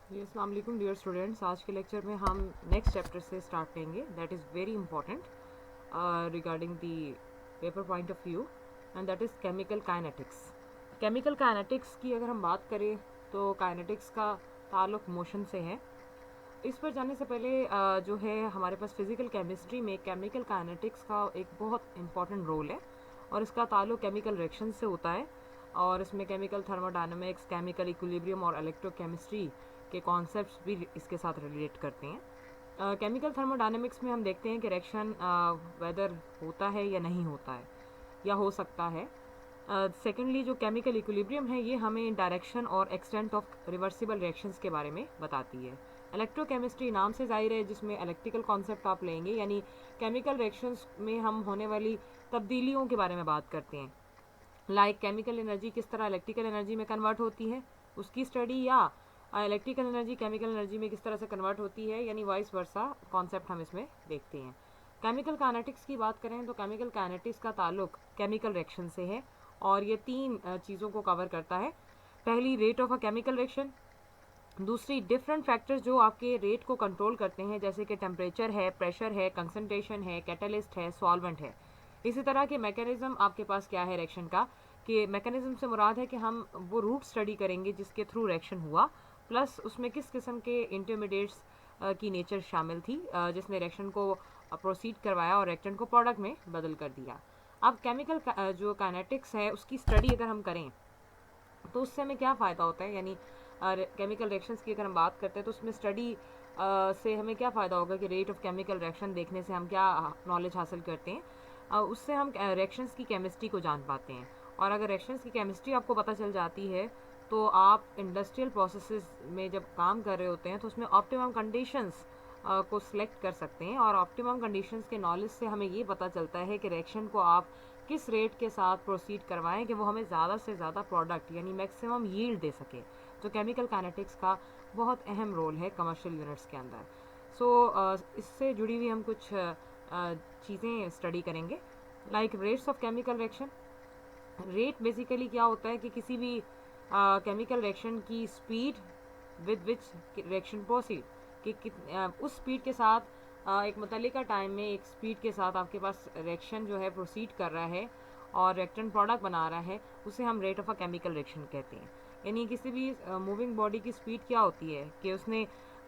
जी अस्सलाम वालेकुम dear students. आज के लेक्चर में हम नेक्स्ट चैप्टर से स्टार्ट करेंगे that is very important regarding the paper point of view and that is chemical kinetics. Chemical kinetics की अगर हम बात करें तो काइनेटिक्स का ताल्लुक मोशन से है। इस पर जाने से पहले जो है हमारे पास फिज़िकल केमिस्ट्री में केमिकल काइनेटिक्स का एक बहुत इंपॉर्टेंट रोल है और इसका ताल्लुक केमिकल रिएक्शन से होता है और इसमें केमिकल थर्मोडायनामिक्स, केमिकल इक्विलिब्रियम और इलेक्ट्रोकेमिस्ट्री के कॉन्सेप्ट्स भी इसके साथ रिलेट करते हैं। केमिकल थर्मोडायनामिक्स में हम देखते हैं कि रिएक्शन वेदर होता है या नहीं होता है या हो सकता है। सेकेंडली जो केमिकल इक्विलिब्रियम है ये हमें डायरेक्शन और एक्सटेंट ऑफ रिवर्सिबल रिएक्शंस के बारे में बताती है। इलेक्ट्रोकेमिस्ट्री नाम से जाहिर है जिसमें इलेक्ट्रिकल कॉन्सेप्ट आप लेंगे, यानी केमिकल रिएक्शंस में हम होने वाली तब्दीलियों के बारे में बात करते हैं। लाइक केमिकल एनर्जी किस तरह इलेक्ट्रिकल एनर्जी में कन्वर्ट होती है उसकी स्टडी, या इलेक्ट्रिकल एनर्जी केमिकल एनर्जी में किस तरह से कन्वर्ट होती है, यानी वाइस वर्सा कॉन्सेप्ट हम इसमें देखते हैं। केमिकल काइनेटिक्स की बात करें तो केमिकल काइनेटिक्स का ताल्लुक केमिकल रिएक्शन से है और ये तीन चीज़ों को कवर करता है। पहली, rate of a chemical reaction. दूसरी, डिफरेंट फैक्टर्स जो आपके रेट को कंट्रोल करते हैं, जैसे कि टेम्परेचर है, प्रेशर है, कंसंट्रेशन है, कैटलिस्ट है, सॉल्वेंट है। इसी तरह के मैकेनिज्म आपके पास क्या है रिएक्शन का, कि मैकेनिज्म से मुराद है कि हम वो रूट स्टडी करेंगे जिसके थ्रू रिएक्शन हुआ, प्लस उसमें किस किस्म के इंटरमीडिएट्स की नेचर शामिल थी जिसने रिएक्शन को प्रोसीड करवाया और रिएक्टेंट को प्रोडक्ट में बदल कर दिया। अब केमिकल जो काइनेटिक्स है उसकी स्टडी अगर हम करें तो उससे हमें क्या फ़ायदा होता है, यानी केमिकल रिएक्शंस की अगर हम बात करते हैं तो उसमें स्टडी से हमें क्या फ़ायदा होगा कि रेट ऑफ केमिकल रिएक्शन देखने से हम क्या नॉलेज हासिल करते हैं। उससे हम रिएक्शंस की केमिस्ट्री को जान पाते हैं, और अगर रिएक्शंस की केमिस्ट्री आपको पता चल जाती है तो आप इंडस्ट्रियल प्रोसेसेस में जब काम कर रहे होते हैं तो उसमें ऑप्टिमम कंडीशंस को सिलेक्ट कर सकते हैं, और ऑप्टिमम कंडीशंस के नॉलेज से हमें ये पता चलता है कि रिएक्शन को आप किस रेट के साथ प्रोसीड करवाएं कि वो हमें ज़्यादा से ज़्यादा प्रोडक्ट यानी मैक्सिमम यील्ड दे सके। तो केमिकल काइनेटिक्स का बहुत अहम रोल है कमर्शियल यूनिट्स के अंदर। इससे जुड़ी हुई हम कुछ चीज़ें स्टडी करेंगे, like rates of chemical reaction. Rate basically क्या होता है कि किसी भी केमिकल रिएक्शन की speed with which reaction proceed, कि उस स्पीड के साथ एक मुतल्लिका टाइम में एक स्पीड के साथ आपके पास रिएक्शन जो है प्रोसीड कर रहा है और रिएक्टेंट प्रोडक्ट बना रहा है, उसे हम rate of a chemical reaction कहते हैं। यानी किसी भी मूविंग बॉडी की स्पीड क्या होती है कि उसने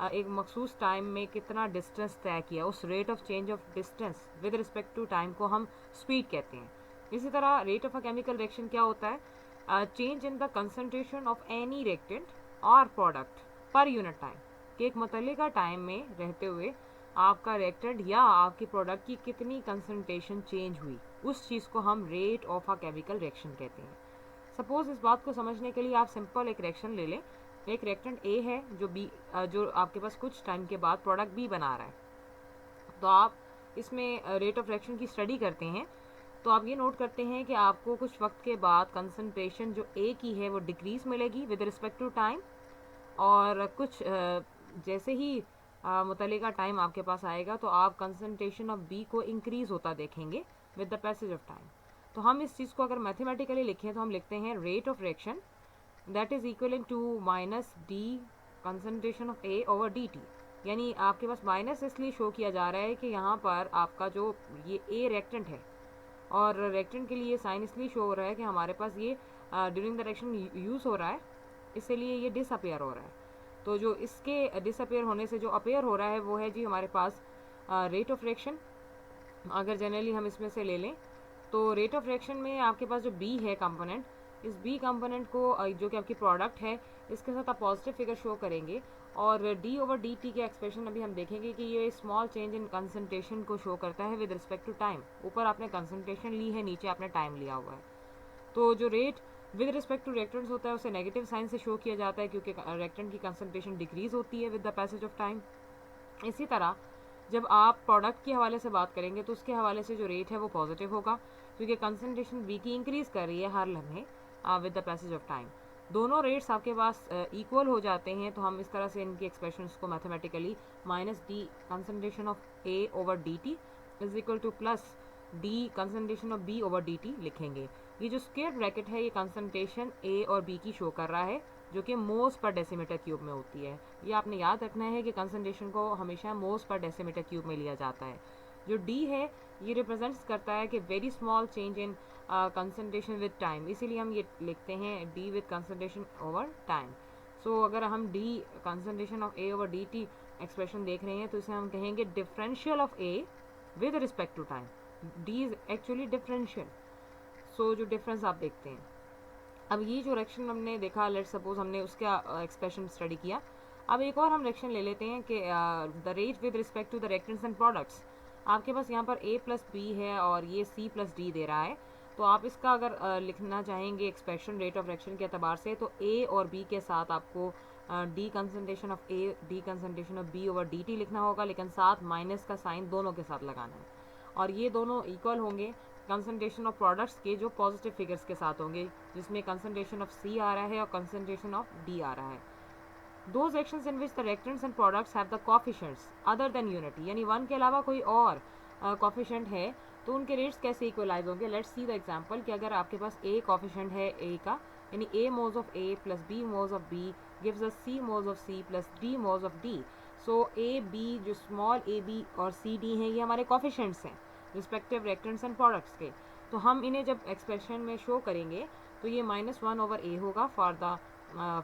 एक मखसूस टाइम में कितना डिस्टेंस तय किया, उस rate of change of distance with respect to time को हम स्पीड कहते हैं। इसी तरह rate of a chemical reaction क्या होता है, change in the concentration of any reactant और प्रोडक्ट पर यूनिट टाइम, कि एक मुतल्लिका टाइम में रहते हुए आपका रिएक्टेंट या आपकी प्रोडक्ट की कितनी कंसनट्रेशन चेंज हुई, उस चीज़ को हम rate of a chemical reaction कहते हैं। सपोज इस बात को समझने के लिए आप सिंपल एक रिएक्शन ले लें। एक रिएक्टेंट ए है जो आपके पास कुछ टाइम के बाद प्रोडक्ट बी बना रहा है, तो आप इसमें रेट ऑफ रिएक्शन की स्टडी करते हैं तो आप ये नोट करते हैं कि आपको कुछ वक्त के बाद कंसनट्रेशन जो ए की है वो डिक्रीज मिलेगी विद रिस्पेक्ट टू टाइम, और कुछ जैसे ही मुतल्लिका टाइम आपके पास आएगा तो आप कंसनट्रेशन ऑफ बी को इंक्रीज होता देखेंगे with the passage of time. तो हम इस चीज़ को अगर मैथमेटिकली लिखें तो हम लिखते हैं rate of reaction that is equal to minus d concentration of A over D t. यानी आपके पास माइनस इसलिए शो किया जा रहा है कि यहाँ पर आपका जो ये ए रिएक्टेंट है, और रिएक्टेंट के लिए साइन इसलिए शो हो रहा है कि हमारे पास ये ड्यूरिंग द रिएक्शन यूज़ हो रहा है, इसलिए ये डिसअपेयर हो रहा है। तो जो इसके डिसअपेयर होने से जो अपेयर हो रहा है वो है जी हमारे पास रेट ऑफ रिएक्शन। अगर जनरली हम इसमें से ले लें तो रेट ऑफ रिएक्शन में आपके पास जो बी है कंपोनेंट, इस बी कंपोनेंट को जो कि आपकी प्रोडक्ट है इसके साथ आप पॉजिटिव फिगर शो करेंगे, और डी ओवर डी टी के एक्सप्रेशन अभी हम देखेंगे कि ये स्मॉल चेंज इन कंसनट्रेशन को शो करता है विद रिस्पेक्ट टू टाइम। ऊपर आपने कंसनट्रेशन ली है, नीचे आपने टाइम लिया हुआ है। तो जो rate with respect to reactants होता है उसे नेगेटिव साइन से शो किया जाता है क्योंकि रिएक्टेंट की कंसनट्रेशन डिक्रीज होती है with the passage of time. इसी तरह जब आप प्रोडक्ट के हवाले से बात करेंगे तो उसके हवाले से जो रेट है वो पॉजिटिव होगा क्योंकि कंसनट्रेशन बी की इंक्रीज कर रही है हर लम्हे with the passage of time. दोनों रेट्स आपके पास इक्वल हो जाते हैं तो हम इस तरह से इनकी एक्सप्रेशंस को mathematically minus d concentration of A over D t is equal to plus d concentration of B over D t लिखेंगे। ये जो स्क्वायर ब्रैकेट है ये कंसनट्रेशन ए और बी की शो कर रहा है, जो कि मोल्स पर डेसीमीटर क्यूब में होती है। ये आपने याद रखना है कि कंसंट्रेशन को हमेशा मोल्स पर डेसीमीटर क्यूब में लिया जाता है। जो डी है ये रिप्रेजेंट्स करता है कि very small change in concentration with time, इसीलिए हम ये लिखते हैं D with concentration over time. So अगर हम D concentration of A over D T expression देख रहे हैं तो इसे हम कहेंगे differential of A with respect to time. D is actually differential. So जो डिफरेंस आप देखते हैं, अब ये जो रिएक्शन हमने देखा, लेट्स सपोज हमने उसका एक्सप्रेशन स्टडी किया। अब एक और हम रिएक्शन ले लेते हैं कि the rate with respect to the reactants and products. आपके पास यहाँ पर a प्लस बी है और ये c प्लस डी दे रहा है, तो आप इसका अगर लिखना चाहेंगे एक्सप्रेशन रेट ऑफ रिएक्शन के अतबार से, तो a और b के साथ आपको D concentration of a D concentration of b over D T लिखना होगा, लेकिन साथ माइनस का साइन दोनों के साथ लगाना है। और ये दोनों इक्वल होंगे कंसंट्रेशन ऑफ प्रोडक्ट्स के जो पॉजिटिव फिगर्स के साथ होंगे, जिसमें कंसंट्रेशन ऑफ C आ रहा है और कंसंट्रेशन ऑफ D आ रहा है। Those reactions in which the reactants and products have the coefficients other than unity, यानी 1 के अलावा कोई और coefficient है, तो उनके रेट्स कैसे इक्वलाइज होंगे। लेट्स सी द एग्जांपल कि अगर आपके पास A coefficient है A का, यानी A moles of A plus B moles of B gives us C moles of C plus D moles of D। So A B जो small a b और C D हैं ये हमारे coefficients हैं respective reactants and products के। तो हम इन्हें जब एक्सप्रेशन में शो करेंगे तो ये -1 ओवर a होगा for the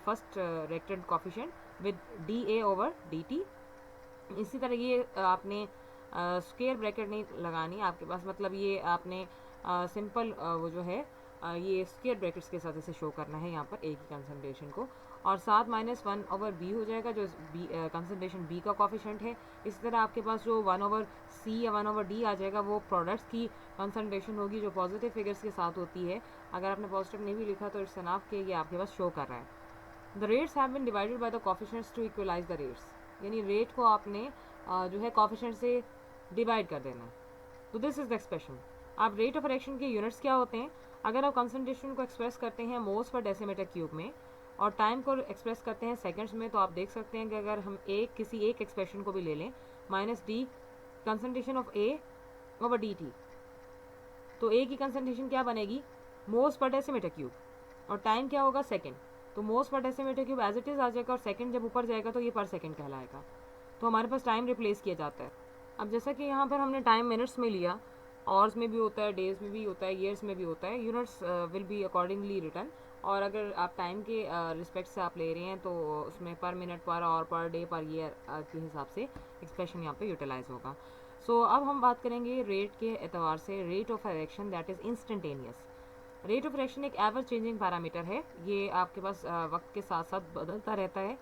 first reactant coefficient with dA over dt। इसी तरह ये आपने स्क्वायर ब्रैकेट नहीं लगानी आपके पास, मतलब ये आपने सिंपल वो जो है ये स्क्वायर ब्रैकेट्स के साथ इसे शो करना है यहाँ पर a की कंसंट्रेशन को, और साथ -1 ओवर b हो जाएगा जो कंसंट्रेशन b का कोफिशिएंट है। इसी तरह आपके पास जो 1 ओवर c या 1 ओवर d आ जाएगा वो प्रोडक्ट्स की कंसंट्रेशन होगी जो पॉजिटिव फिगर्स के साथ होती है। अगर आपने पॉजिटिव नहीं भी लिखा तो इट्स एनफ के ये आपके पास शो कर रहा है। The rates have been divided by the coefficients to equalize the rates, यानी रेट को आपने जो है कोफिशिएंट से डिवाइड कर देना है। तो दिस इज द एक्सप्रेशन। आप रेट ऑफ रिएक्शन के यूनिट्स क्या होते हैं, अगर आप कंसंट्रेशन को एक्सप्रेस करते हैं मोल्स पर डेसीमीटर क्यूब में और टाइम को एक्सप्रेस करते हैं सेकंड्स में, तो आप देख सकते हैं कि अगर हम किसी एक एक्सप्रेशन को भी ले लें -d concentration of A over dt, तो A की कंसंट्रेशन क्या बनेगी मोल्स पर डेसीमीटर क्यूब और टाइम क्या होगा सेकंड। तो मोल्स पर decimetre cube as it is आ जाएगा और सेकंड जब ऊपर जाएगा तो ये पर सेकंड कहलाएगा। तो हमारे पास टाइम रिप्लेस किया जाता है। अब जैसा कि यहाँ पर हमने टाइम मिनट्स में लिया, आवर्स में भी होता है, डेज में भी होता है, ईयर्स में भी होता है, units will be accordingly return. और अगर आप टाइम के रिस्पेक्ट से आप ले रहे हैं तो उसमें पर minute per hour per day per year के हिसाब से एक्सप्रेशन यहाँ पे यूटिलाइज होगा। सो अब हम बात करेंगे रेट के एतबार से, rate of reaction that is instantaneous. Rate of reaction एक एवर चेंजिंग पैरामीटर है, ये आपके पास वक्त के साथ साथ बदलता रहता है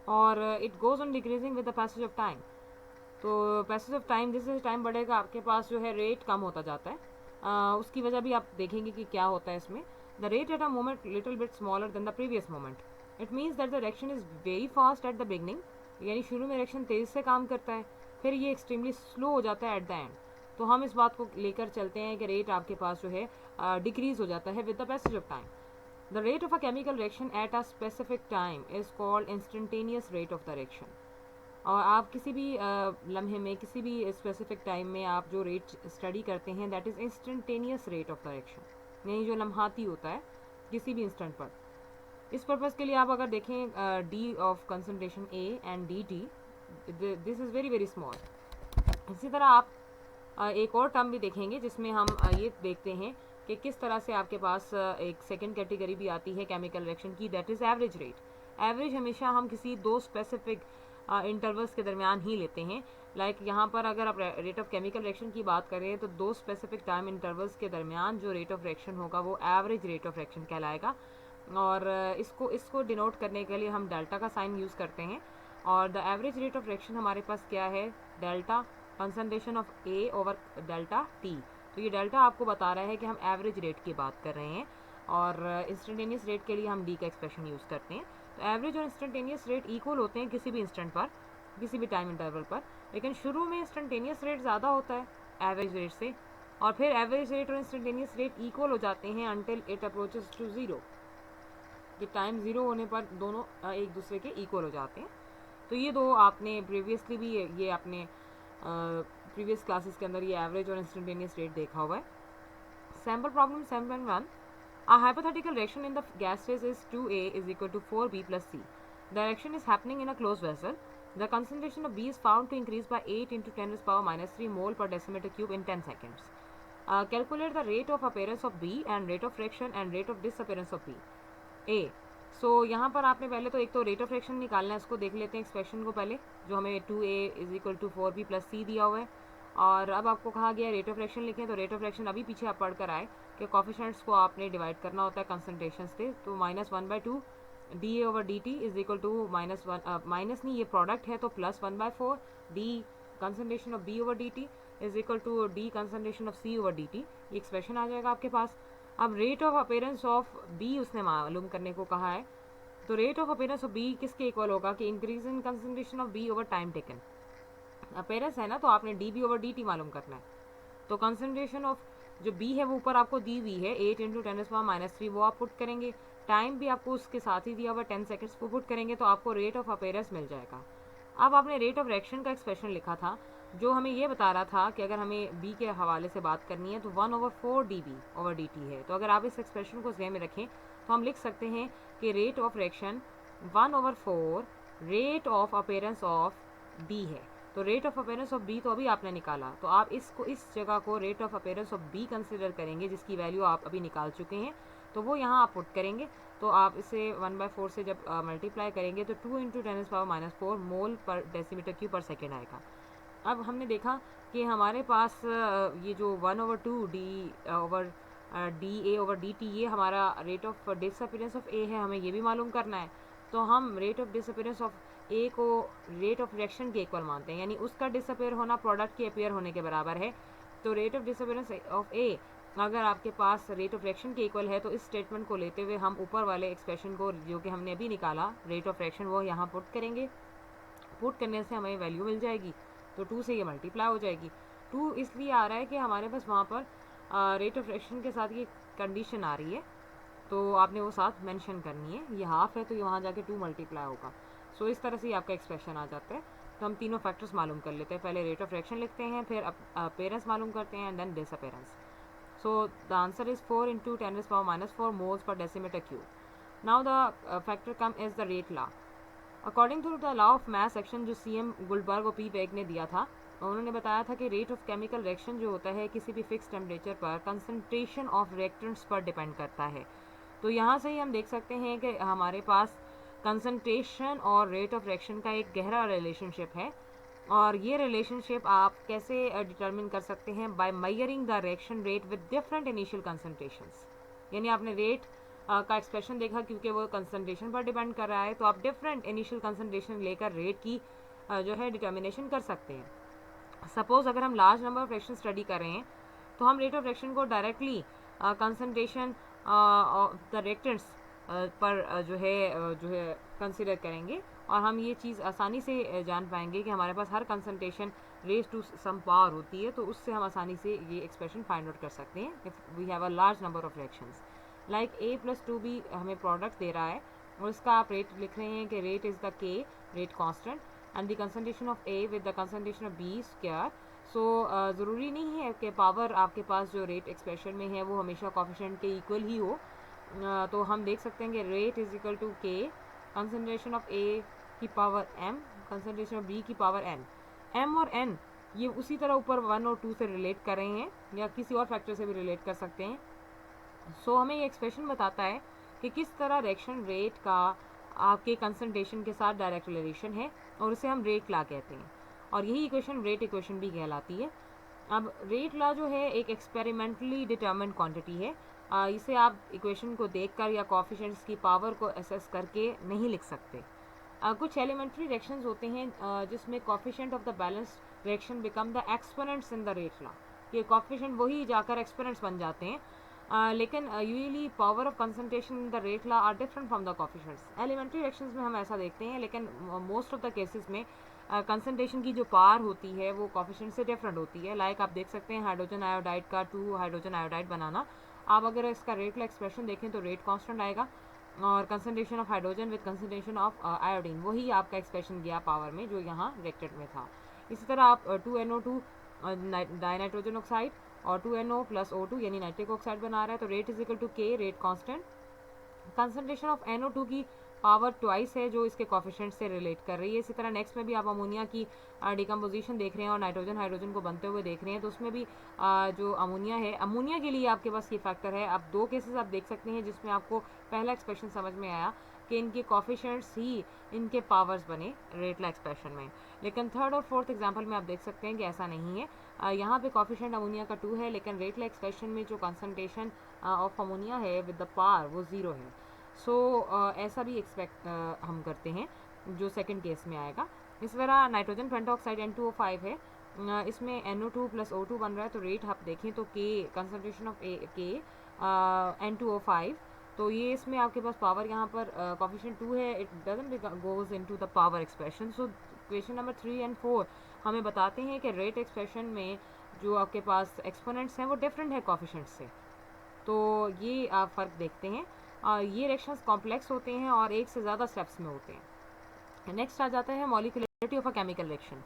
और it goes on decreasing with the passage of time. तो पैसेज ऑफ टाइम जैसे टाइम बढ़ेगा आपके पास जो है रेट कम होता जाता है। उसकी वजह भी आप देखेंगे कि क्या होता है इसमें। The rate at a moment little bit smaller than the previous moment, it means that the reaction is very fast at the beginning, यानी शुरू में रिएक्शन तेज़ से काम करता है, फिर ये एक्सट्रीमली स्लो हो जाता है एट द एंड। तो हम इस बात को लेकर चलते हैं कि रेट आपके पास जो है डिक्रीज हो जाता है with the passage of time. The rate of a chemical reaction at a specific time is called instantaneous rate of the reaction. और आप किसी भी लम्हे में किसी भी स्पेसिफिक टाइम में आप जो रेट स्टडी करते हैं that is instantaneous rate of the reaction, यानी जो लम्हाती होता है किसी भी इंस्टेंट पर। इस पर्पज़ के लिए आप अगर देखें D of concentration A and D T, this is very very small. इसी तरह आप एक और टर्म भी देखेंगे जिसमें हम ये देखते हैं कि किस तरह से आपके पास एक सेकेंड कैटेगरी भी आती है केमिकल रिएक्शन की, that is average rate. Average हमेशा हम किसी दो स्पेसिफिक इंटरवल्स के दरमियान ही लेते हैं। लाइक यहाँ पर अगर आप रेट ऑफ केमिकल रिएक्शन की बात करें तो दो स्पेसिफिक टाइम इंटरवल्स के दरमियान जो रेट ऑफ रिएक्शन होगा वो एवरेज रेट ऑफ रिएक्शन कहलाएगा। और इसको डिनोट करने के लिए हम डेल्टा का साइन यूज़ करते हैं। और the average rate of reaction हमारे पास क्या है, delta concentration of A over delta T. तो ये डेल्टा आपको बता रहा है कि हम एवरेज रेट की बात कर रहे हैं और इंस्टेंटेनियस रेट के लिए हम डी का एक्सप्रेशन यूज़ करते हैं। तो एवरेज और इंस्टेंटेनियस रेट इक्वल होते हैं किसी भी इंस्टेंट पर, किसी भी टाइम इंटरवल पर, लेकिन शुरू में इंस्टेंटेनियस रेट ज़्यादा होता है एवरेज रेट से, और फिर एवरेज रेट और इंस्टेंटेनियस रेट इक्वल हो जाते हैं until it approaches to zero. कि टाइम ज़ीरो होने पर दोनों एक दूसरे के इक्वल हो जाते हैं। तो ये दो आपने प्रीवियसली भी ये आपने प्रीवियस क्लासेस के अंदर ये एवरेज और इंस्टेंटेनियस रेट देखा हुआ है। Sample problem 7.1, A hypothetical reaction in the gas phase is 2A is equal to 4B plus C. The reaction is happening in a closed vessel. The concentration of B is found to increase by 8 into 10 to the power minus 3 mole per decimeter cube in 10 seconds. Calculate the rate of appearance of B and rate of reaction and rate of disappearance of B. A. सो यहाँ पर आपने पहले तो एक तो rate of reaction निकालना है, इसको देख लेते हैं एक्सप्रेशन को पहले, जो हमें 2A is equal to 4B plus C दिया हुआ है। और अब आपको कहा गया है रेट ऑफ रिएक्शन लिखें, तो रेट ऑफ रिएक्शन अभी पीछे आप पढ़ कर आए कि कोफिशिएंट्स को आपने डिवाइड करना होता है कंसनट्रेशन से, तो -1/2 dA/dt is equal to minus नहीं, ये प्रोडक्ट है तो +1/4 d concentration of B/dt is equal to d concentration of C/dt। ये एक्सप्रेशन आ जाएगा आपके पास। अब rate of appearance of B उसने मालूम करने को कहा है, तो rate of appearance of B किसके इक्वल होगा कि increase in concentration of B over time taken. Appearance है ना, तो आपने dB/dt मालूम करना है। तो कंसंट्रेशन ऑफ जो बी है वो ऊपर आपको दी हुई है 8 इंटू 10⁻³ वो आप पुट करेंगे, टाइम भी आपको उसके साथ ही दिया हुआ 10 सेकेंड्स को पुट करेंगे, तो आपको रेट ऑफ अपीयरेंस मिल जाएगा। अब आपने रेट ऑफ रिएक्शन का एक्सप्रेशन लिखा था जो हमें ये बता रहा था कि अगर हमें बी के हवाले से बात करनी है तो 1/4 dB/dt है। तो अगर आप इस एक्सप्रेशन को ज़हन में रखें तो हम लिख सकते हैं कि rate of reaction 1/4 rate of appearance of B है। तो rate of appearance of B तो अभी आपने निकाला, तो आप इसको इस जगह को rate of appearance of be consider करेंगे जिसकी वैल्यू आप अभी निकाल चुके हैं, तो वो यहाँ आप पुट करेंगे। तो आप इसे 1/4 से जब मल्टीप्लाई करेंगे तो 2 इंटू 10⁻⁴ मोल पर डेसीमीटर क्यूब पर सेकेंड आएगा। अब हमने देखा कि हमारे पास ये जो 1/2 dA/dt ये हमारा रेट ऑफ डिसअपीयरेंस ऑफ ए है, हमें ये भी मालूम करना है। तो हम रेट ऑफ डिसअपीयरेंस ऑफ ए को रेट ऑफ रिएक्शन के इक्वल मानते हैं, यानी उसका डिसअपीयर होना प्रोडक्ट के अपीयर होने के बराबर है। तो रेट ऑफ डिसअपीयरेंस ऑफ ए अगर आपके पास रेट ऑफ रिएक्शन के इक्वल है तो इस स्टेटमेंट को लेते हुए हम ऊपर वाले एक्सप्रेशन को जो कि हमने अभी निकाला रेट ऑफ रिएक्शन वो यहाँ पुट करेंगे। पुट करने से हमें वैल्यू मिल जाएगी, तो 2 से ये मल्टीप्लाई हो जाएगी। 2 इसलिए आ रहा है कि हमारे पास वहाँ पर रेट ऑफ रिएक्शन के साथ ये कंडीशन आ रही है, तो आपने वो साथ मेंशन करनी है। ये हाफ है तो ये वहाँ जाके 2 मल्टीप्लाई होगा। सो इस तरह से आपका एक्सप्रेशन आ जाता है। तो हम तीनों फैक्टर्स मालूम कर लेते हैं, पहले रेट ऑफ रिएक्शन लिखते हैं, फिर अपीयरेंस मालूम करते हैं and then disappearance. So the answer is 4 into 10⁻⁴ moles per decimeter cube. Now the factor come is the rate law. According to the law of mass action जो CM गुल्डबर्ग और P वेग ने दिया था, उन्होंने बताया था कि रेट ऑफ केमिकल रिएक्शन जो होता है किसी भी फिक्स टेम्परेचर पर कंसंट्रेशन ऑफ रिएक्टेंट्स पर डिपेंड करता है। तो यहाँ से ही हम देख सकते हैं कि हमारे पास कंसंट्रेशन और रेट ऑफ रिएक्शन का एक गहरा रिलेशनशिप है, और ये रिलेशनशिप आप कैसे डिटरमिन कर सकते हैं by measuring the reaction rate with different initial concentrations. यानी आपने रेट का एक्सप्रेशन देखा क्योंकि वो कंसंट्रेशन पर डिपेंड कर रहा है, तो आप डिफरेंट इनिशियल कंसंट्रेशन लेकर रेट की जो है डिटर्मिनेशन कर सकते हैं। सपोज अगर हम large number of reaction study कर रहे हैं तो हम रेट ऑफ रिएक्शन को directly concentration of the reactants पर जो है कंसिडर करेंगे, और हम ये चीज़ आसानी से जान पाएंगे कि हमारे पास हर concentration raise to some power होती है, तो उससे हम आसानी से ये एक्सप्रेशन फाइंड आउट कर सकते हैं if we have a large number of reactions. Like A+2 भी हमें प्रोडक्ट दे रहा है और उसका आप रेट लिख रहे हैं कि rate is the K rate constant and the concentration of A with the concentration of B square. So ज़रूरी नहीं है कि पावर आपके पास जो रेट एक्सप्रेशन में है वो हमेशा कोफिशिएंट के इक्वल ही हो। तो हम देख सकते हैं कि rate is equal to K concentration of A की power m concentration of B की पावर n। m और n ये उसी तरह ऊपर 1 और 2 से रिलेट कर रहे हैं या किसी और फैक्टर से भी रिलेट कर सकते हैं। सो हमें ये एक्सप्रेशन बताता है कि किस तरह रिएक्शन रेट का आपके कंसंट्रेशन के साथ डायरेक्ट रिलेशन है, और उसे हम रेट लॉ कहते हैं, और यही इक्वेशन रेट इक्वेशन भी कहलाती है। अब रेट लॉ जो है एक एक्सपेरिमेंटली डिटर्मिन्ड क्वांटिटी है। इसे आप इक्वेशन को देखकर या कोएफिशिएंट्स की पावर को असेस करके नहीं लिख सकते। कुछ एलिमेंट्री रिएक्शंस होते हैं जिसमें coefficient of the balanced reaction become the exponents in the rate law. ये कोएफिशिएंट वही जाकर एक्सपोनेंट्स बन जाते हैं, लेकिन usually power of concentration in the rate law are different from the coefficients. Elementary reactions में हम ऐसा देखते हैं, लेकिन मोस्ट ऑफ द केसेस में कंसंट्रेशन की जो पावर होती है वो कोएफिशिएंट से डिफरेंट होती है। लाइक आप देख सकते हैं हाइड्रोजन आयोडाइड का 2 हाइड्रोजन आयोडाइड बनाना, आप अगर इसका रेट का एक्सप्रेशन देखें तो रेट कांस्टेंट आएगा, और concentration of hydrogen with concentration of iodine वही आपका एक्सप्रेशन गया पावर में जो यहाँ रिएक्टेड में था। इसी तरह आप 2NO2 डाइनाइट्रोजन ऑक्साइड और 2NO प्लस O2 यानी नाइट्रिक ऑक्साइड बना रहा है। तो rate is equal to K, rate constant. Concentration of NO2 की पावर ट्वाइस है जो इसके कोफिशिएंट से रिलेट कर रही है। इसी तरह नेक्स्ट में भी आप अमोनिया की डिकम्पोजिशन देख रहे हैं और नाइट्रोजन हाइड्रोजन को बनते हुए देख रहे हैं, तो उसमें भी जो अमोनिया है, अमोनिया के लिए आपके पास ये फैक्टर है। अब दो केसेस आप देख सकते हैं जिसमें आपको पहला एक्सप्रेशन समझ में आया कि इनके कोफिशिएंट्स ही इनके पावर्स बने रेटला एक्सप्रेशन में, लेकिन थर्ड और फोर्थ एग्जाम्पल में आप देख सकते हैं कि ऐसा नहीं है। यहाँ पे कोफिशिएंट अमोनिया का 2 है, लेकिन रेटला एक्सप्रेशन में जो कंसंट्रेशन ऑफ अमोनिया है विद द पावर वो 0 है। सो ऐसा भी एक्सपेक्ट हम करते हैं जो सेकंड केस में आएगा। इस तरह नाइट्रोजन पेंटॉक्साइड N2O5 है, इसमें NO2 प्लस O2 बन रहा है। तो रेट आप देखें तो K, concentration of K N2O5, तो ये इसमें आपके पास पावर यहाँ पर कोफिशिएंट 2 है, it doesn't goes into the power expression. So question number 3 and 4 हमें बताते हैं कि रेट एक्सप्रेशन में जो आपके पास एक्सपोनेंट्स हैं वो डिफरेंट है कोफिशिएंट से। तो ये आप फ़र्क देखते हैं। ये रिएक्शंस कॉम्प्लेक्स होते हैं और एक से ज़्यादा स्टेप्स में होते हैं। नेक्स्ट आ जाता है molecularity of a chemical reaction.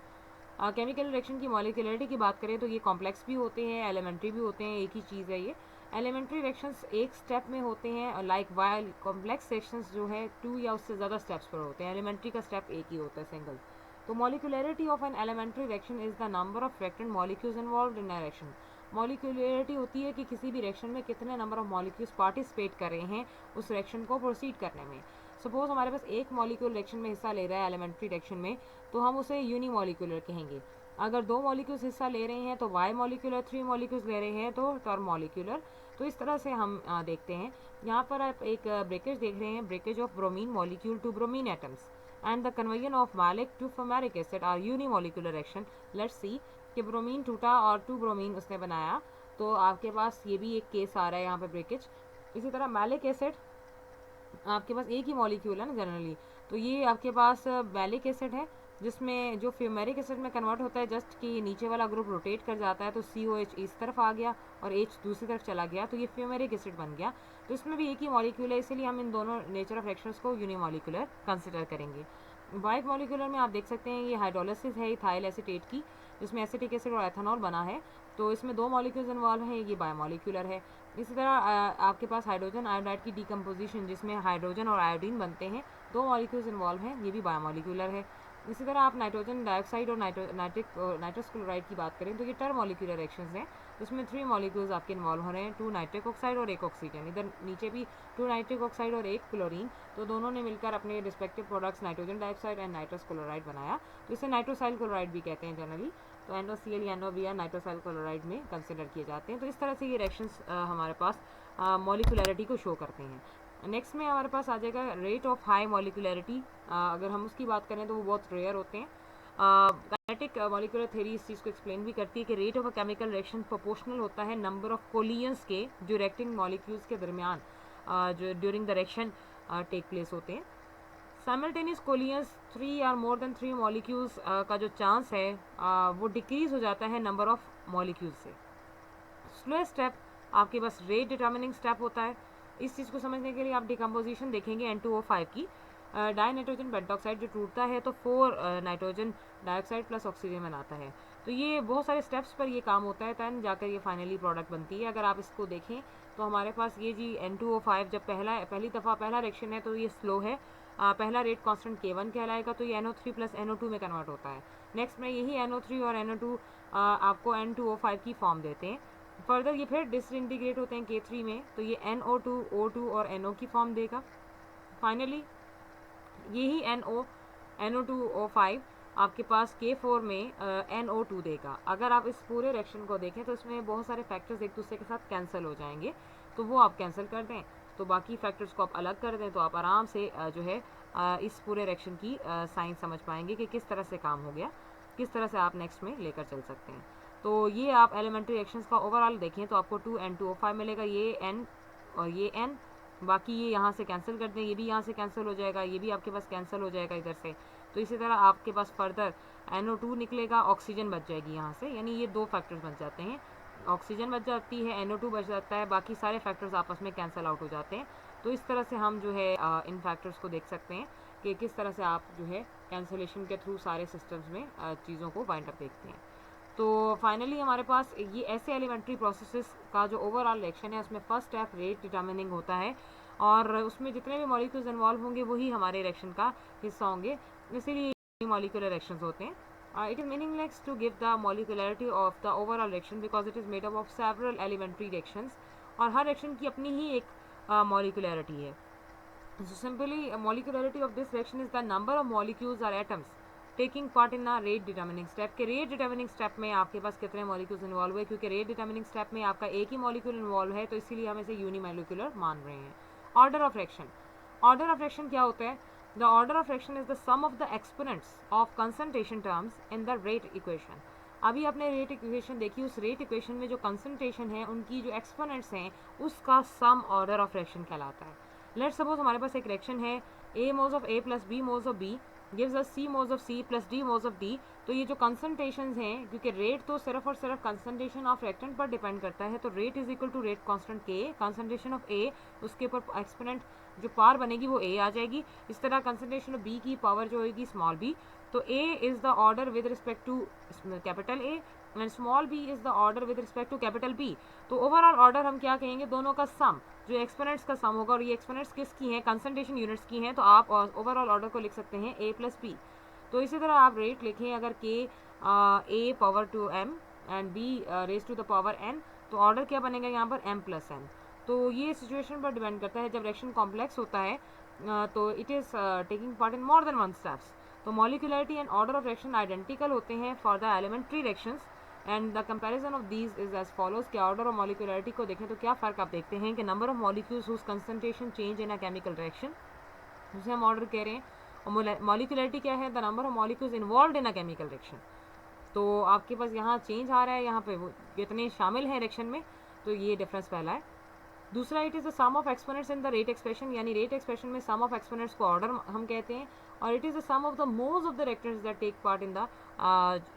Chemical reaction की मॉलिक्यूलरिटी की बात करें तो ये कॉम्प्लेक्स भी होते हैं, एलिमेंट्री भी होते हैं, एक ही चीज़ है ये। एलिमेंट्री रिएक्शंस एक स्टेप में होते हैं, लाइक वाइल कॉम्प्लेक्स रिएक्शंस जो है 2 या उससे ज़्यादा स्टेप्स पर होते हैं। एलिमेंट्री का स्टेप एक ही होता है, सिंगल। तो molecularity of an elementary reaction is the number of reactant molecules involved in a reaction. Molecularity होती है कि किसी भी रिएक्शन में कितने नंबर ऑफ मॉलिक्यूल्स पार्टिसिपेट कर रहे हैं उस रिएक्शन को प्रोसीड करने में। सपोज हमारे पास एक मॉलिक्यूल रिएक्शन में हिस्सा ले रहा है एलिमेंट्री रिएक्शन में, तो हम उसे यूनिमॉलिक्यूलर कहेंगे। अगर 2 मॉलिक्यूल्स हिस्सा ले रहे हैं तो वाई मॉलिक्यूलर, 3 मॉलिक्यूल्स ले रहे हैं तो टर्म मॉलिक्यूलर। तो इस तरह से हम देखते हैं। यहाँ पर आप एक ब्रेकेज देख रहे हैं, breakage of bromine molecule to bromine atoms and the conversion of maleic to fumaric acid are unimolecular reaction. Let's see कि ब्रोमीन टूटा और 2 ब्रोमीन उसने बनाया, तो आपके पास ये भी एक केस आ रहा है यहाँ पे ब्रेकेज। इसी तरह मैलिक एसिड आपके पास एक ही मॉलिक्यूल है ना जनरली, तो ये आपके पास मैलिक एसिड है जिसमें जो फ्यूमेरिक एसिड में कन्वर्ट होता है, जस्ट कि नीचे वाला ग्रुप रोटेट कर जाता है तो COH इस तरफ आ गया और H दूसरी तरफ चला गया, तो ये फ्यूमेरिक एसिड बन गया। तो इसमें भी एक ही मॉलिक्यूल है, इसीलिए हम इन दोनों नेचर ऑफ रिएक्शंस को यूनिमॉलिक्यूलर कंसिडर करेंगे। बाइक मॉलिक्यूलर में आप देख सकते हैं ये हाइड्रोलिसिस है इथाइल एसीटेट की, जिसमें एसिटिक एसिड और एथेनॉल बना है, तो इसमें 2 मॉलिक्यूल्स इन्वॉल्व हैं, ये बायोमॉलिक्यूलर है। इसी तरह आपके पास हाइड्रोजन आयोडाइड की डिकम्पोजिशन जिसमें हाइड्रोजन और आयोडीन बनते हैं, 2 मॉलिक्यूल्स इन्वॉल्व हैं, ये भी बायोमॉलिक्यूलर है। इसी तरह आप नाइट्रोजन डाइऑक्साइड और नाइट्रस क्लोराइड की बात करें तो ये टर्म मॉलिक्यूलर रिएक्शंस हैं, इसमें 3 मॉलिक्यूल्स आपके इन्वॉल्व हो रहे हैं, 2 नाइट्रिक ऑक्साइड और 1 ऑक्सीजन। इधर नीचे भी 2 नाइट्रिक ऑक्साइड और 1 क्लोरीन, तो दोनों ने मिलकर अपने respective products nitrogen dioxide and nitrous chloride बनाया, तो इसे नाइट्रोसाइल क्लोराइड भी कहते हैं जनरली। तो NOCl या NOBr नाइट्रोसाइल क्लोराइड में कंसिडर किए जाते हैं। तो इस तरह से ये रिएक्शंस हमारे पास मॉलिक्यूलरिटी को शो करते हैं। नेक्स्ट में हमारे पास आ जाएगा रेट ऑफ हाई मॉलिक्यूलरिटी। अगर हम उसकी बात करें तो वो बहुत रेयर होते हैं। काइनेटिक मॉलिक्यूलर थ्योरी इस चीज़ को एक्सप्लेन भी करती है कि rate of a chemical reaction proportional होता है नंबर ऑफ कोलियंस के जो रिएक्टिंग मॉलिक्यूल्स के दरमियान जो during the reaction take place होते हैं। साइमल्टेनियस कोलियंस 3 और मोर देन 3 मॉलिक्यूल्स का जो चांस है वो डिक्रीज हो जाता है नंबर ऑफ मॉलिक्यूल्स से। स्लोएस्ट स्टेप आपके पास रेट डिटर्मिनिंग स्टेप होता है। इस चीज़ को समझने के लिए आप डिकम्पोजिशन देखेंगे N2O5 की। डाई नाइट्रोजन पेंटॉक्साइड जो टूटता है तो 4 नाइट्रोजन डाइऑक्साइड प्लस ऑक्सीजन बनाता है, तो ये बहुत सारे स्टेप्स पर ये काम होता है, तब जाकर ये फाइनली प्रोडक्ट बनती है। अगर आप इसको देखें तो हमारे पास ये जी N2O5 जब पहली दफ़ा पहला रिएक्शन है तो ये स्लो है, पहला रेट कांस्टेंट K1 कहलाएगा, तो ये NO3 प्लस NO2 में कन्वर्ट होता है। नेक्स्ट में यही NO3 और NO2 आपको N2O5 की फॉर्म देते हैं। फर्दर ये फिर डिसइंटीग्रेट होते हैं K3 में, तो ये NO2, O2 और NO की फॉर्म देगा। फाइनली यही NO2O5 आपके पास K4 में NO2 देगा। अगर आप इस पूरे रिएक्शन को देखें तो इसमें बहुत सारे फैक्टर्स एक दूसरे के साथ कैंसिल हो जाएंगे, तो वो आप कैंसिल कर दें, तो बाकी फैक्टर्स को आप अलग कर दें, तो आप आराम से जो है इस पूरे रिएक्शन की साइंस समझ पाएंगे कि किस तरह से काम हो गया, किस तरह से आप नेक्स्ट में लेकर चल सकते हैं। तो ये आप एलिमेंट्री रिएक्शंस का ओवरऑल देखें तो आपको 2N2O5 मिलेगा, ये N और ये N, बाकी ये यहाँ से कैंसिल कर दें, ये भी यहाँ से कैंसिल हो जाएगा, ये भी आपके पास कैंसिल हो जाएगा इधर से। तो इसी तरह आपके पास फर्दर NO2 निकलेगा, ऑक्सीजन बच जाएगी यहाँ से, यानी ये 2 फैक्टर्स बच जाते हैं, ऑक्सीजन बच जाती है, NO2 बच जाता है, बाकी सारे फैक्टर्स आपस में कैंसिल आउट हो जाते हैं। तो इस तरह से हम जो है इन फैक्टर्स को देख सकते हैं कि किस तरह से आप जो है कैंसिलेशन के थ्रू सारे सिस्टम्स में चीज़ों को वाइंड अप देखते हैं। तो फाइनली हमारे पास ये ऐसे एलिमेंट्री प्रोसेसेस का जो ओवरऑल रिएक्शन है उसमें फर्स्ट स्टेप रेट डिटर्मिनिंग होता है, और उसमें जितने भी मॉलिक्यूल्स इन्वॉल्व होंगे वही हमारे रिएक्शन का हिस्सा होंगे, इसीलिए मॉलिक्यूलर रिएक्शंस होते हैं. It is meaningless to give the molecularity of the overall reaction because it is made up of several elementary reactions, और हर reaction की अपनी ही एक molecularity है. So simply molecularity of this reaction is the number of molecules or atoms taking part in a rate determining step. के rate determining step में आपके पास कितने molecules involve है, क्योंकि rate determining step में आपका एक ही molecule involve है, तो इसीलिए हम इसे unimolecular मान रहे हैं. Order of reaction. Order of reaction क्या होता है? The order of reaction is the sum of the exponents of concentration terms in the rate equation. अभी आपने रेट इक्वेशन देखी, उस रेट इक्वेशन में जो कंसंट्रेशन है उनकी जो एक्सपोनेंट्स हैं उसका सम ऑर्डर ऑफ रिएक्शन कहलाता है. लेट्स सपोज हमारे पास एक रिएक्शन है A moles of A plus B moles of B gives us C moles of C plus D moles of D. तो ये जो कंसंट्रेशंस हैं, क्योंकि रेट तो सिर्फ और सिर्फ कंसंट्रेशन ऑफ रिएक्टेंट पर डिपेंड करता है, तो rate is equal to rate constant K, concentration of A, उसके ऊपर एक्सपोनेंट जो पावर बनेगी वो A आ जाएगी. इस तरह कंसंट्रेशन ऑफ B की पावर जो होगी स्मॉल b, तो A is the order with respect to capital A and small b is the order with respect to capital B. तो ओवरऑल ऑर्डर हम क्या कहेंगे, दोनों का सम, जो एक्सपोनेंट्स का सम होगा, और ये एक्सपोनेंट्स किसकी हैं, कंसंट्रेशन यूनिट्स की हैं, तो आप ओवरऑल ऑर्डर को लिख सकते हैं A प्लस B. तो इसी तरह आप रेट लिखें अगर K A power to M and B raise to the power N, तो ऑर्डर क्या बनेगा यहाँ पर M प्लस N. तो ये सिचुएशन पर डिपेंड करता है. जब रिएक्शन कॉम्प्लेक्स होता है तो it is taking part in more than one steps. तो molecularity and order of reaction identical होते हैं for the elementary reactions, and the comparison of these is as follows. के ऑर्डर और मॉलिक्यूलरिटी को देखें तो क्या फ़र्क आप देखते हैं कि number of molecules whose concentration change in a chemical reaction, जिसे हम ऑर्डर कह रहे हैं, और मॉलिक्यूलरिटी क्या है, the number of molecules involve in a chemical reaction. तो आपके पास यहाँ चेंज आ रहा है, यहाँ पे वो कितने शामिल हैं रिएक्शन में, तो ये डिफरेंस पहला है. दूसरा, it is the sum of exponents in the rate expression, यानी रेट एक्सप्रेशन में सम ऑफ एक्सपोनेंट्स को ऑर्डर हम कहते हैं, और it is the sum of the moles of the reactants that take part in the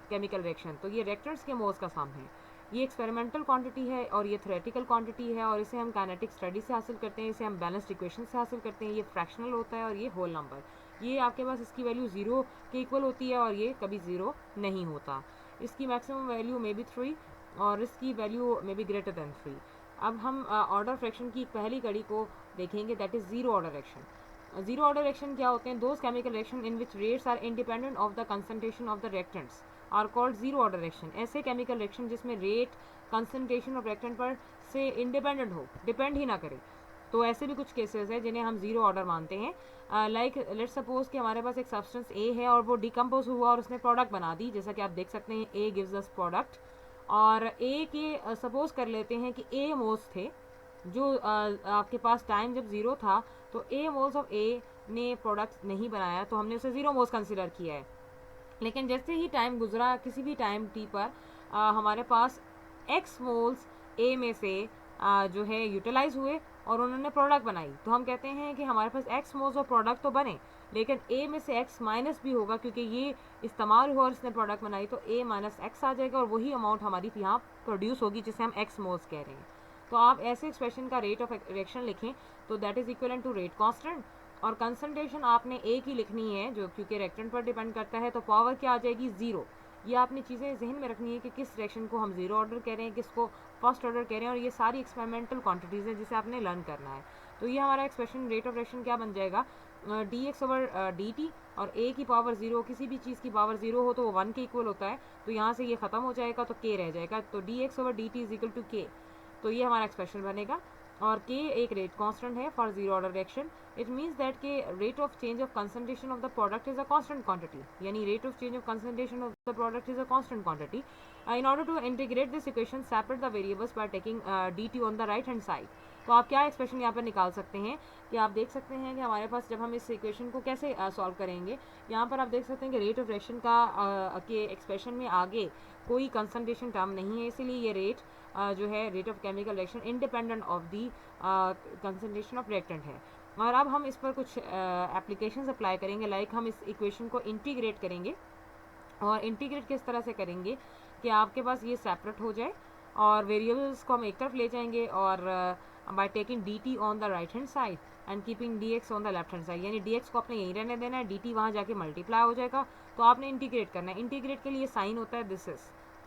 chemical reaction. तो ये reactants के मोल्स का सम है. ये एक्सपेरिमेंटल क्वांटिटी है और ये थ्योरेटिकल क्वांटिटी है, और इसे हम काइनेटिक स्टडी से हासिल करते हैं, इसे हम बैलेंस्ड इक्वेशन से हासिल करते हैं. ये फ्रैक्शनल होता है और ये होल नंबर. ये आपके पास इसकी वैल्यू 0 के इक्वल होती है और ये कभी 0 नहीं होता. इसकी मैक्सिमम वैल्यू मे बी 3 और इसकी value may be greater than 3. अब हम ऑर्डर फ्रैक्शन की पहली कड़ी को देखेंगे, that is zero order reaction. Zero order reaction क्या होते हैं, those chemical reaction in which rates are independent of the concentration of the reactants are called zero order reaction. ऐसे केमिकल रिएक्शन जिसमें रेट कंसंट्रेशन ऑफ रिएक्टेंट पर से independent हो, depend ही ना करे, तो ऐसे भी कुछ केसेस हैं जिन्हें हम जीरो ऑर्डर मानते हैं. लाइक लेट्स सपोज कि हमारे पास एक सब्सटेंस ए है और वो डिकम्पोज हुआ और उसने प्रोडक्ट बना दी, जैसा कि आप देख सकते हैं ए गिव्स अस प्रोडक्ट. और ए के सपोज कर लेते हैं कि ए मोल्स थे, जो आपके पास टाइम जब ज़ीरो था तो ए मोल्स ऑफ ए ने प्रोडक्ट नहीं बनाया, तो हमने उसे ज़ीरो मोल्स कंसिडर किया है. लेकिन जैसे ही टाइम गुजरा, किसी भी टाइम टी पर हमारे पास एक्स मोल्स ए में से जो है यूटिलाइज हुए और उन्होंने प्रोडक्ट बनाई, तो हम कहते हैं कि हमारे पास एक्स मोल्स ऑफ प्रोडक्ट तो बने, लेकिन ए में से एक्स माइनस भी होगा, क्योंकि ये इस्तेमाल हुआ और इसने प्रोडक्ट बनाई, तो ए माइनस एक्स आ जाएगा और वही अमाउंट हमारी यहाँ प्रोड्यूस होगी जिसे हम एक्स मोल्स कह रहे हैं. तो आप ऐसे एक्सप्रेशन का रेट ऑफ रिएक्शन लिखें तो that is equivalent to rate constant, और कंसंट्रेशन आपने ए की लिखनी है जो क्योंकि रिएक्टेंट पर डिपेंड करता है, तो पावर क्या आ जाएगी, 0. ये आपने चीज़ें जहन में रखनी है कि किस रिएक्शन को हम जीरो ऑर्डर कह रहे हैं, किसको फर्स्ट ऑर्डर कह रहे हैं, और ये सारी एक्सपेरिमेंटल क्वांटिटीज़ हैं जिसे आपने लर्न करना है. तो ये हमारा एक्सप्रेशन रेट ऑफ रिएक्शन क्या बन जाएगा, dx ओवर dt, और a की पावर 0, किसी भी चीज़ की पावर 0 हो तो वो 1 के इक्वल होता है, तो यहाँ से ये ख़त्म हो जाएगा तो k रह जाएगा, तो dx over dt is equal to k. तो ये हमारा एक्सप्रेशन बनेगा, और k एक रेट कांस्टेंट है for zero order reaction. It means that के rate of change of concentration of the product is a constant quantity, यानी rate of change of concentration of the product is a constant quantity. In order to integrate this equation separate the variables by taking dt on the right hand side. तो आप क्या expression यहाँ पर निकाल सकते हैं कि आप देख सकते हैं कि हमारे पास जब हम इस इक्वेशन को कैसे सॉल्व करेंगे, यहाँ पर आप देख सकते हैं कि रेट ऑफ रिएक्शन का के एक्सप्रेशन में आगे कोई कंसंट्रेशन टर्म नहीं है, इसीलिए ये रेट जो है rate of chemical reaction independent of the concentration of reactant है. और अब हम इस पर कुछ एप्लीकेशंस अप्लाई करेंगे, लाइक हम इस इक्वेशन को इंटीग्रेट करेंगे, और इंटीग्रेट किस तरह से करेंगे कि आपके पास ये सेपरेट हो जाए और वेरिएबल्स को हम एक तरफ ले जाएंगे, और bye taking dt on the right hand side and keeping dx on the left hand side, यानी dx को आपने यहीं रहने देना है, dt वहाँ जाके मल्टीप्लाई हो जाएगा, तो आपने इंटीग्रेट करना है. इंटीग्रेट के लिए साइन होता है दिस इज,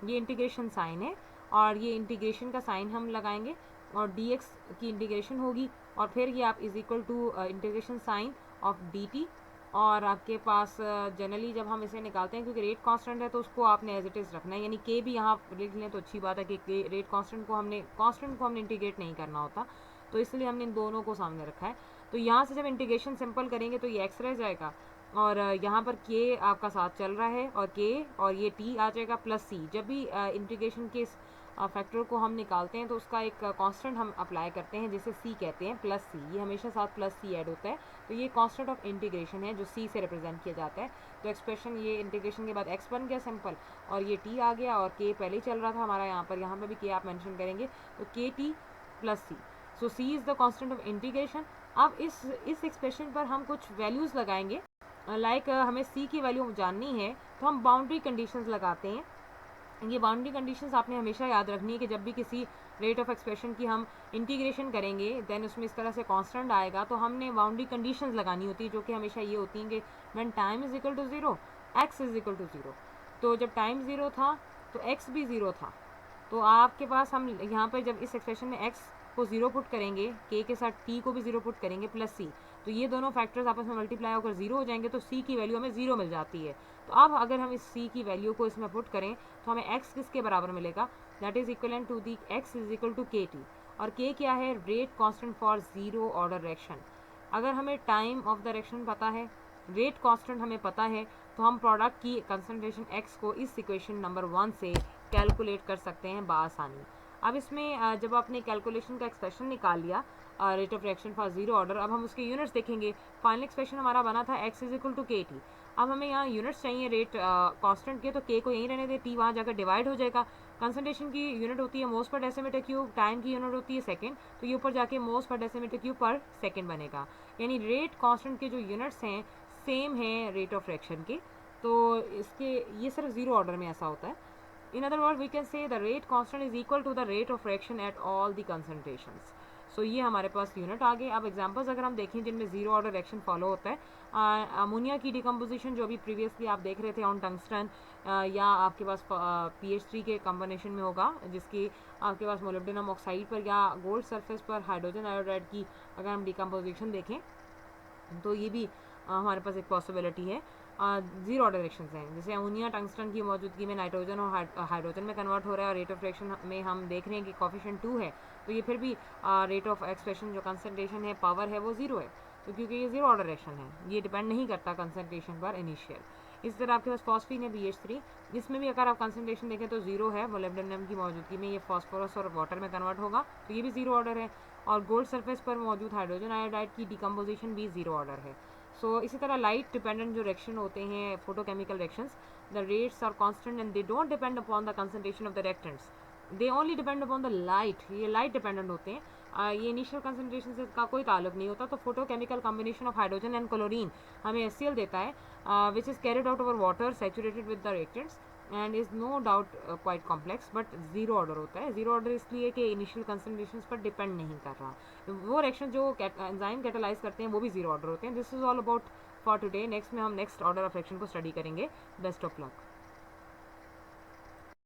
ये इंटीग्रेशन साइन है और ये इंटीग्रेशन का साइन हम लगाएंगे और dx की इंटीग्रेशन होगी और फिर ये आप is equal to integration sign of dt और आपके पास जनरली जब हम इसे निकालते हैं क्योंकि रेट कांस्टेंट है तो उसको आपने एज इट इज़ रखना है, यानी के भी यहाँ लिख लें तो अच्छी बात है कि रेट कांस्टेंट को हमने इंटीग्रेट नहीं करना होता, तो इसलिए हमने इन दोनों को सामने रखा है। तो यहाँ से जब इंटीग्रेशन सिंपल करेंगे तो ये एक्स रह जाएगा और यहाँ पर के आपका साथ चल रहा है और के और ये टी आ जाएगा प्लस सी। जब भी इंटीग्रेशन के फैक्टर को हम निकालते हैं तो उसका एक कांस्टेंट हम अप्लाई करते हैं जिसे सी कहते हैं, प्लस सी। ये हमेशा साथ प्लस सी ऐड होता है, तो ये कांस्टेंट ऑफ इंटीग्रेशन है जो सी से रिप्रेजेंट किया जाता है। तो एक्सप्रेशन ये इंटीग्रेशन के बाद एक्स बन गया सिंपल और ये टी आ गया और के पहले ही चल रहा था हमारा यहाँ पर भी के आप मेंशन करेंगे तो K t plus C. So C is the constant of integration. अब इस एक्सप्रेशन पर हम कुछ वैल्यूज़ लगाएंगे, लाइक हमें सी की वैल्यू जाननी है तो हम बाउंड्री कंडीशंस लगाते हैं। ये बाउंड्री कंडीशंस आपने हमेशा याद रखनी है कि जब भी किसी रेट ऑफ एक्सप्रेशन की हम इंटीग्रेशन करेंगे देन उसमें इस तरह से कांस्टेंट आएगा तो हमने बाउंड्री कंडीशंस लगानी होती है जो कि हमेशा ये होती हैं कि when time is equal to 0 x is equal to 0। तो जब टाइम 0 था तो एक्स भी 0 था, तो आपके पास हम यहाँ पर जब इस एक्सप्रेशन में एक्स को 0 पुट करेंगे, के साथ टी को भी 0 पुट करेंगे प्लस सी, तो ये दोनों फैक्टर्स आपस में मल्टीप्लाई होकर 0 हो जाएंगे तो सी की वैल्यू हमें 0 मिल जाती है। तो अब अगर हम इस सी की वैल्यू को इसमें पुट करें तो हमें एक्स किसके बराबर मिलेगा, that is equivalent to the x is equal to K t. और के क्या है, rate constant for zero order reaction. अगर हमें टाइम ऑफ द रिएक्शन पता है, रेट कांस्टेंट हमें पता है, तो हम प्रोडक्ट की कंसंट्रेशन एक्स को इस इक्वेशन नंबर 1 से कैलकुलेट कर सकते हैं बासानी। अब इसमें जब आपने कैलकुलेशन का एक्सप्रेशन निकाल लिया rate of reaction for zero order, अब हम उसके यूनिट्स देखेंगे। फाइनल एक्सप्रेशन हमारा बना था x is equal to K T. अब हमें यहाँ यूनिट्स चाहिए रेट कांस्टेंट के, तो के को यहीं रहने दे, टी वहाँ जाकर डिवाइड हो जाएगा। कंसंट्रेशन की यूनिट होती है मोल्स पर डेसीमीटर क्यूब, टाइम की यूनिट होती है सेकंड, तो ये ऊपर जाके मोल्स पर डेसीमीटर क्यूब पर सेकंड बनेगा। यानी रेट कांस्टेंट के जो यूनिट्स हैं सेम हैं रेट ऑफ रिएक्शन के, तो इसके ये सिर्फ जीरो ऑर्डर में ऐसा होता है। In other words, we can say the rate constant is equal to the rate of reaction at all the concentrations. So ये हमारे पास यूनिट आ गए। अब एग्जांपल्स अगर हम देखें जिनमें जीरो ऑर्डर रिएक्शन फॉलो होता है, अमोनिया की डिकम्पोजिशन जो अभी प्रीवियसली आप देख रहे थे ऑन टंगस्टन, या आपके पास PH3 के कॉम्बिनेशन में होगा जिसकी आपके पास मोलिब्डेनम ऑक्साइड पर या गोल्ड सरफेस पर हाइड्रोजन आयोडाइड की अगर हम डिकम्पोजिशन देखें तो ये भी हमारे पास एक पॉसिबिलिटी है। जीरो ऑर्डर रिएक्शंस हैं, जैसे अमोनिया टंगस्टन की मौजूदगी में नाइट्रोजन और हाइड्रोजन में कन्वर्ट हो रहा है और रेट ऑफ रिएक्शन में हम देख रहे हैं कि कोफिशिएंट 2 है, तो ये फिर भी रेट ऑफ एक्सप्रेशन जो कंसंट्रेशन है पावर है वो 0 है, तो क्योंकि ये जीरो ऑर्डर रिएक्शन है, ये डिपेंड नहीं करता कंसंट्रेशन पर इनिशियल। इस तरह आपके पास फॉस्फीन है BH3, इसमें भी अगर आप कंसंट्रेशन देखें तो 0 है, मोलिब्डेनम की मौजूदगी में ये फॉस्फोरस और वाटर में कन्वर्ट होगा, तो ये भी जीरो ऑर्डर है। और गोल्ड सरफेस पर मौजूद हाइड्रोजन आयोडाइड की डिकम्पोजिशन भी जीरो ऑर्डर है। सो इसी तरह लाइट डिपेंडेंट जो रिएक्शन होते हैं photochemical reactions, the rates are constant and they don't depend upon the concentration of the reactants, they only depend upon the light. ये लाइट डिपेंडेंट होते हैं, ये इनिशियल कंसंट्रेशन से का कोई ताल्लुक नहीं होता। तो photochemical combination of hydrogen and chlorine हमें HCl देता है which is carried out over water saturated with the reactants and is no doubt quite complex, but zero order होता है। जीरो ऑर्डर इसलिए कि इनिशियल कंसंट्रेशन पर डिपेंड नहीं कर रहा, वो रिएक्शन जो एंजाइम कैटालाइज करते हैं वो भी जीरो ऑर्डर होते हैं। This is all about for today. Next में हम नेक्स्ट ऑर्डर ऑफ रिएक्शन को स्टडी करेंगे। Best of luck.